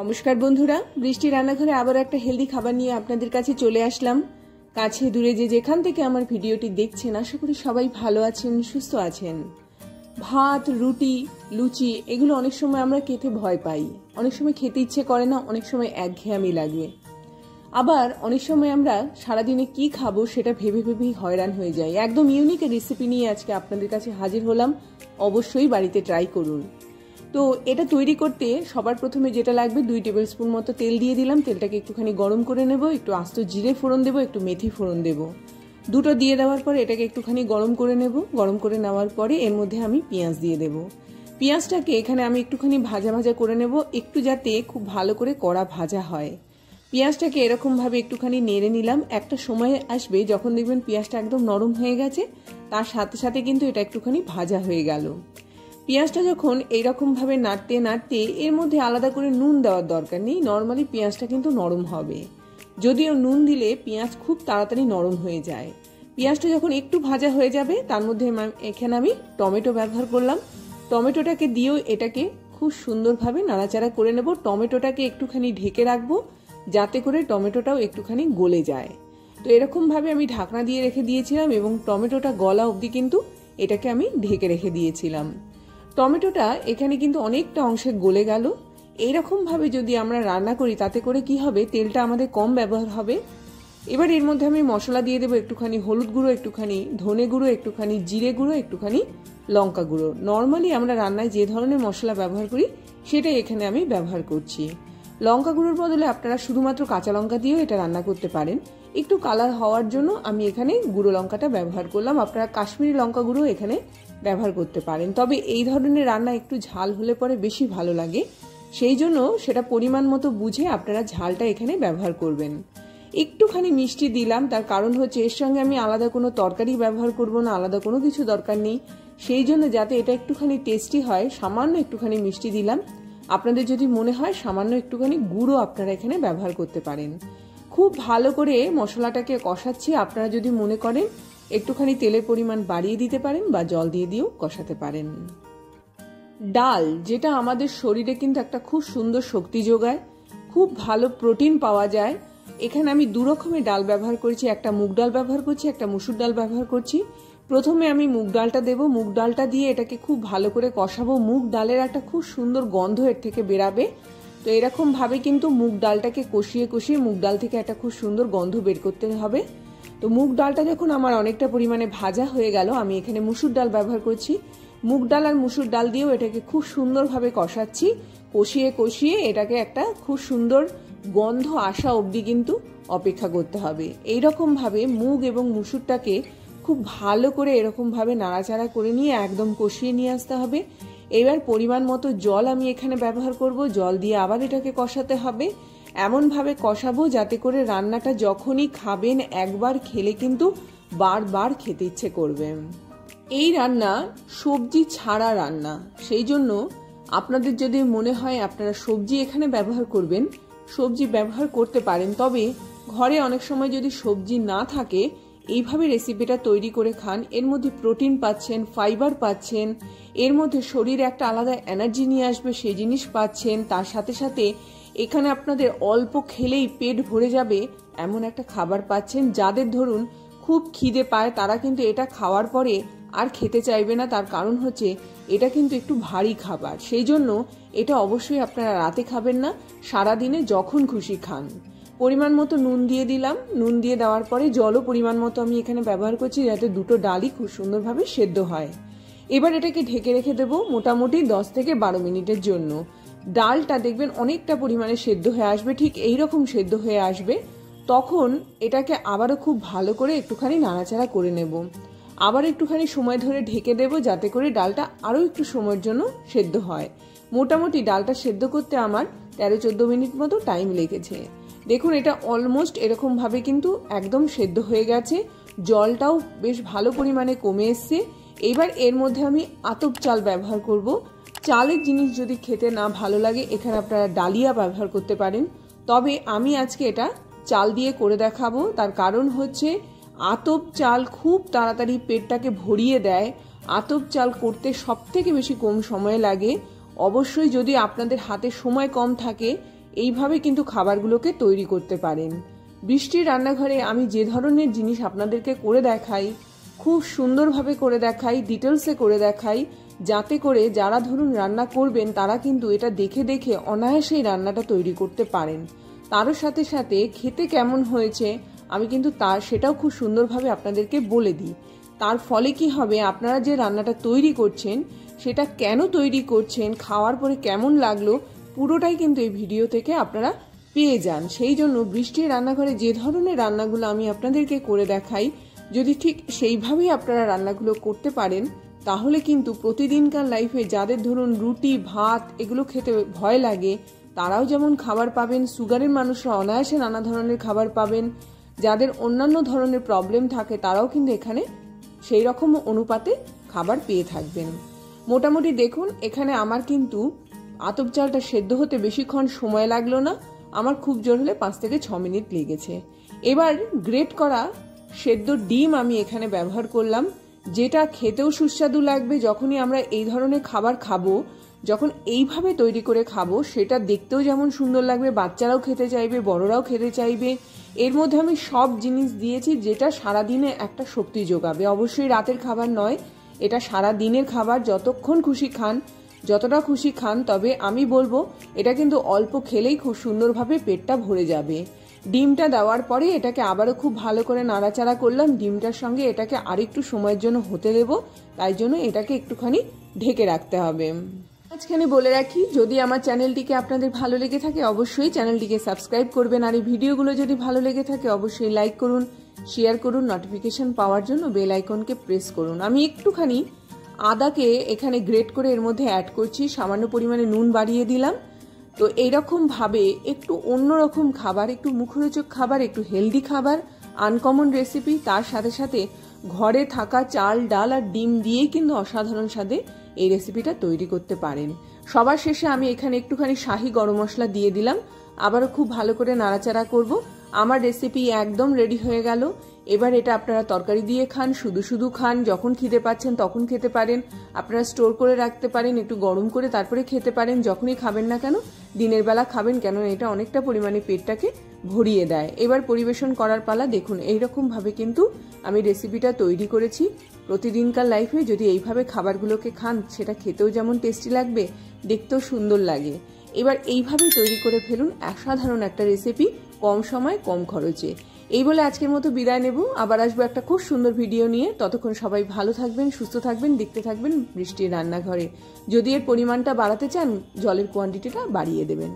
নমস্কার বন্ধুরা, বৃষ্টি রান্নাঘরে আবার একটা হেলদি খাবার নিয়ে আপনাদের কাছে চলে আসলাম। কাছে দূরে যে যেখান থেকে আমার ভিডিওটি দেখছেন, আশা করি সবাই ভালো আছেন, সুস্থ আছেন। ভাত, রুটি, লুচি এগুলো অনেক সময় আমরা খেতে ভয় পাই, অনেক সময় খেতে ইচ্ছে করে না, অনেক সময় একঘেয়েমি লাগে। আবার অনেক সময় আমরা সারাদিনে কি খাবো সেটা ভেবে ভেবেই হয়রান হয়ে যাই। একদম ইউনিক রেসিপি নিয়ে আজকে আপনাদের কাছে হাজির হলাম, অবশ্যই বাড়িতে ট্রাই করুন। তো এটা তৈরি করতে সবার প্রথমে যেটা লাগবে, 2 টেবিল স্পুন মতো তেল দিয়ে দিলাম। তেলটাকে একটুখানি গরম করে নেব, একটু আস্ত জিরে ফোড়ন দেবো, একটু মেথি ফোড়ন দেবো। দুটো দিয়ে দেওয়ার পরে এটাকে একটুখানি গরম করে নেব। গরম করে নেওয়ার পরে এর মধ্যে আমি পেঁয়াজ দিয়ে দেব। পেঁয়াজটাকে এখানে আমি একটুখানি ভাজা ভাজা করে নেব, একটু যাতে খুব ভালো করে কড়া ভাজা হয়। পেঁয়াজটাকে এরকমভাবে একটুখানি নেড়ে নিলাম। একটা সময় আসবে যখন দেখবেন পেঁয়াজটা একদম নরম হয়ে গেছে, তার সাথে সাথে কিন্তু এটা একটুখানি ভাজা হয়ে গেল। পেঁয়াজটা যখন এইরকমভাবে নাড়তে নাড়তে, এর মধ্যে আলাদা করে নুন দেওয়ার দরকার নেই, নর্মালি পেঁয়াজটা কিন্তু নরম হবে। যদিও নুন দিলে পেঁয়াজ খুব তাড়াতাড়ি নরম হয়ে যায়। পেঁয়াজটা যখন একটু ভাজা হয়ে যাবে, তার মধ্যে এখানে আমি টমেটো ব্যবহার করলাম। টমেটোটাকে দিয়েও এটাকে খুব সুন্দরভাবে নাড়াচাড়া করে নেব। টমেটোটাকে একটুখানি ঢেকে রাখবো, যাতে করে টমেটোটাও একটুখানি গলে যায়। তো এরকমভাবে আমি ঢাকনা দিয়ে রেখে দিয়েছিলাম এবং টমেটোটা গলা অবধি কিন্তু এটাকে আমি ঢেকে রেখে দিয়েছিলাম। টমেটোটা এখানে কিন্তু অনেকটা অংশে গলে গেল। এইরকমভাবে যদি আমরা রান্না করি, তাতে করে কি হবে, তেলটা আমাদের কম ব্যবহার হবে। এবার এর মধ্যে আমি মশলা দিয়ে দেবো, একটুখানি হলুদ গুঁড়ো, একটুখানি ধনে গুঁড়ো, একটুখানি জিরে গুঁড়ো, একটুখানি লঙ্কা গুঁড়ো। নর্মালি আমরা রান্নায় যে ধরনের মশলা ব্যবহার করি সেটাই এখানে আমি ব্যবহার করছি। লঙ্কা গুঁড়োর বদলে আপনারা শুধুমাত্র কাঁচা লঙ্কা দিয়েও এটা রান্না করতে পারেন। একটু কালার হওয়ার জন্য আমি এখানে গুঁড়ো লঙ্কাটা ব্যবহার করলাম। আপনারা কাশ্মীরি লঙ্কা গুঁড়ো এখানে ব্যবহার করতে পারেন, তবে এই ধরনের রান্না একটু ঝাল হলে পরে বেশি ভালো লাগে, সেই জন্য সেটা পরিমাণ মতো বুঝে আপনারা ঝালটা এখানে ব্যবহার করবেন। একটুখানি মিষ্টি দিলাম, তার কারণ হচ্ছে এর সঙ্গে আমি আলাদা কোনো তরকারি ব্যবহার করব না, আলাদা কোনো কিছু দরকার নেই। সেই জন্য যাতে এটা একটুখানি টেস্টি হয়, সামান্য একটুখানি মিষ্টি দিলাম। আপনাদের যদি মনে হয় সামান্য একটুখানি গুঁড়ো আপনারা এখানে ব্যবহার করতে পারেন। খুব ভালো করে মশলাটাকে কষাচ্ছি। আপনারা যদি মনে করেন একটুখানি তেলের পরিমাণ বাড়িয়ে দিতে পারেন বা জল দিয়ে দিয়েও কষাতে পারেন। ডাল, যেটা আমাদের শরীরে কিন্তু একটা খুব সুন্দর শক্তি যোগায়, খুব ভালো প্রোটিন পাওয়া যায়। এখানে আমি 2 রকমের ডাল ব্যবহার করছি, একটা মুগ ডাল ব্যবহার করছি, একটা মসুর ডাল ব্যবহার করছি। প্রথমে আমি মুগ ডালটা দেব। মুগ ডালটা দিয়ে এটাকে খুব ভালো করে কষাবো। মুগ ডালের একটা খুব সুন্দর গন্ধ এর থেকে বেরাবে। তো এরকম ভাবে কিন্তু মুগ ডালটাকে কষিয়ে কষিয়ে মুগ ডাল থেকে একটা খুব সুন্দর গন্ধ বের করতে হবে। তো মুগ ডালটা যখন আমার অনেকটা পরিমাণে ভাজা হয়ে গেল, আমি এখানে মুসুর ডাল ব্যবহার করছি। মুগ ডাল আর মুসুর ডাল দিয়েও এটাকে খুব সুন্দরভাবে কষাচ্ছি। কষিয়ে কষিয়ে এটাকে একটা খুব সুন্দর গন্ধ আসা অবধি কিন্তু অপেক্ষা করতে হবে। এইরকম ভাবে মুগ এবং মুসুরটাকে খুব ভালো করে এরকম ভাবে নাড়াচাড়া করে নিয়ে একদম কষিয়ে নিয়ে আসতে হবে। এবার পরিমাণ মতো জল আমি এখানে ব্যবহার করব। জল দিয়ে আবার এটাকে কষাতে হবে। এমনভাবে কষাবো যাতে করে রান্নাটা যখনই খাবেন, একবার খেলে কিন্তু বারবার খেতে ইচ্ছে করবে। এই রান্না সবজি ছাড়া রান্না, সেই জন্য আপনাদের যদি মনে হয় আপনারা সবজি এখানে ব্যবহার করবেন, সবজি ব্যবহার করতে পারেন। তবে ঘরে অনেক সময় যদি সবজি না থাকে, এইভাবে রেসিপিটা তৈরি করে খান। এর মধ্যে প্রোটিন পাচ্ছেন, ফাইবার পাচ্ছেন, এর মধ্যে শরীরে একটা আলাদা এনার্জি নিয়ে আসবে সেই জিনিস পাচ্ছেন। তার সাথে সাথে এখানে আপনাদের অল্প খেলেই পেট ভরে যাবে এমন একটা খাবার পাচ্ছেন। যাদের ধরুন খুব খিদে পায়, তারা কিন্তু এটা খাওয়ার পরে আর খেতে চাইবে না। তার কারণ হচ্ছে এটা কিন্তু একটু ভারী খাবার, সেই জন্য এটা অবশ্যই আপনারা রাতে খাবেন না, সারাদিনে যখন খুশি খান। পরিমাণ মতো নুন দিয়ে দিলাম। নুন দিয়ে দেওয়ার পরে জলও পরিমাণ মতো আমি এখানে ব্যবহার করছি, যাতে দুটো ডালই খুব সুন্দরভাবে সেদ্ধ হয়। এবার এটাকে ঢেকে রেখে দেবো মোটামুটি 10 থেকে 12 মিনিটের জন্য। ডালটা দেখবেন অনেকটা পরিমাণে সেদ্ধ হয়ে আসবে, ঠিক এইরকম সেদ্ধ হয়ে আসবে। তখন এটাকে আবারও খুব ভালো করে একটুখানি নাড়াচাড়া করে নেব। আবার একটুখানি সময় ধরে ঢেকে দেব, যাতে করে ডালটা আরও একটু সময়ের জন্য সেদ্ধ হয়। মোটামুটি ডালটা সেদ্ধ করতে আমার 13-14 মিনিট মতো টাইম লেগেছে। দেখুন এটা অলমোস্ট এরকমভাবে কিন্তু একদম সেদ্ধ হয়ে গেছে। জলটাও বেশ ভালো পরিমাণে কমে এসছে। এবার এর মধ্যে আমি আতপ চাল ব্যবহার করব। চালের জিনিস যদি খেতে না ভালো লাগে, এখানে আপনারা ডালিয়া ব্যবহার করতে পারেন, তবে আমি আজকে এটা চাল দিয়ে করে দেখাবো। তার কারণ হচ্ছে আতপ চাল খুব তাড়াতাড়ি পেটটাকে ভরিয়ে দেয়। আতপ চাল করতে সব থেকে বেশি কম সময় লাগে। অবশ্যই যদি আপনাদের হাতে সময় কম থাকে, এইভাবে কিন্তু খাবারগুলোকে তৈরি করতে পারেন। বৃষ্টির রান্নাঘরে আমি যে ধরনের জিনিস আপনাদেরকে করে দেখাই, খুব সুন্দরভাবে করে দেখাই, ডিটেলসে করে দেখাই, যাতে করে যারা ধরুন রান্না করবেন তারা কিন্তু এটা দেখে দেখে অনায়াসেই রান্নাটা তৈরি করতে পারেন। তারও সাথে সাথে খেতে কেমন হয়েছে আমি কিন্তু সেটাও খুব সুন্দরভাবে আপনাদেরকে বলে দিই। তার ফলে কি হবে, আপনারা যে রান্নাটা তৈরি করছেন সেটা কেন তৈরি করছেন, খাওয়ার পরে কেমন লাগলো, পুরোটাই কিন্তু এই ভিডিও থেকে আপনারা পেয়ে যান। সেই জন্য বৃষ্টির রান্নাঘরে যে ধরনের রান্নাগুলো আমি আপনাদেরকে করে দেখাই, যদি ঠিক সেইভাবেই আপনারা রান্নাগুলো করতে পারেন তাহলে কিন্তু প্রতিদিনকার লাইফে যাদের ধরুন রুটি ভাত এগুলো খেতে ভয় লাগে তারাও যেমন খাবার পাবেন, সুগারের মানুষরা অনায়াসে নানা ধরনের খাবার পাবেন, যাদের অন্যান্য ধরনের প্রবলেম থাকে তারাও কিন্তু এখানে সেই রকম অনুপাতে খাবার পেয়ে থাকবেন। মোটামুটি দেখুন এখানে আমার কিন্তু আতপ চালটা সেদ্ধ হতে বেশিক্ষণ সময় লাগলো না, আমার খুব জোর হলে 5 থেকে 6 মিনিট লেগেছে। এবার গ্রেট করা সেদ্ধ ডিম আমি এখানে ব্যবহার করলাম, যেটা খেতেও সুস্বাদু লাগবে। যখনই আমরা এই ধরনের খাবার খাবো, যখন এইভাবে তৈরি করে খাবো, সেটা দেখতেও যেমন সুন্দর লাগবে, বাচ্চারাও খেতে চাইবে, বড়রাও খেতে চাইবে। এর মধ্যে আমি সব জিনিস দিয়েছি যেটা সারাদিনে একটা শক্তি যোগাবে। অবশ্যই রাতের খাবার নয়, এটা সারা দিনের খাবার, যতক্ষণ খুশি খান, যতটা খুশি খান। তবে আমি বলবো এটা কিন্তু অল্প খেলেই খুব সুন্দরভাবে পেটটা ভরে যাবে। ডিমটা দেওয়ার পরে এটাকে আবারও খুব ভালো করে নাড়াচাড়া করলাম। ডিমটার সঙ্গে এটাকে আরেকটু সময়ের জন্য হতে দেব, তাই জন্য এটাকে একটুখানি ঢেকে রাখতে হবে। আজখানে বলে রাখি, যদি আমার চ্যানেলটিকে আপনাদের ভালো লেগে থাকে অবশ্যই চ্যানেলটিকে সাবস্ক্রাইব করবেন, আর এই ভিডিওগুলো যদি ভালো লেগে থাকে অবশ্যই লাইক করুন, শেয়ার করুন, নোটিফিকেশন পাওয়ার জন্য বেল আইকনকে প্রেস করুন। আমি একটুখানি আদাকে এখানে গ্রেট করে এর মধ্যে অ্যাড করছি, সামান্য পরিমাণে নুন বাড়িয়ে দিলাম। তো এইরকম ভাবে একটু অন্যরকম খাবার, একটু মুখরোচক খাবার, একটু হেলদি খাবার, আনকমন রেসিপি, তার সাথে সাথে ঘরে থাকা চাল ডাল আর ডিম দিয়েই কিন্তু অসাধারণ স্বাদে এই রেসিপিটা তৈরি করতে পারেন। সবার শেষে আমি এখানে একটুখানি শাহি গরম মশলা দিয়ে দিলাম, আবারও খুব ভালো করে নাড়াচাড়া করব। আমার রেসিপি একদম রেডি হয়ে গেল। এবার এটা আপনারা তরকারি দিয়ে খান, শুধু শুধু খান, যখন খিদে পাচ্ছেন তখন খেতে পারেন, আপনারা স্টোর করে রাখতে পারেন, একটু গরম করে তারপরে খেতে পারেন, যখনই খাবেন না কেন দিনের বেলা খাবেন, কেন এটা অনেকটা পরিমাণে পেটটাকে ভরিয়ে দেয়। এবার পরিবেশন করার পালা। দেখুন এইরকম ভাবে কিন্তু আমি রেসিপিটা তৈরি করেছি। প্রতিদিনকার লাইফে যদি এইভাবে খাবারগুলোকে খান, সেটা খেতেও যেমন টেস্টি লাগবে, দেখতেও সুন্দর লাগে। এবার এইভাবেই তৈরি করে ফেলুন অসাধারণ একটা রেসিপি, কম সময় কম খরচে। এই বলে আজকের মতো বিদায় নেব, আবার আসবো একটা খুব সুন্দর ভিডিও নিয়ে। ততক্ষণ সবাই ভালো থাকবেন, সুস্থ থাকবেন, দেখতে থাকবেন বৃষ্টির রান্নাঘরে। যদি এর পরিমাণটা বাড়াতে চান জলের কোয়ান্টিটিটা বাড়িয়ে দেবেন।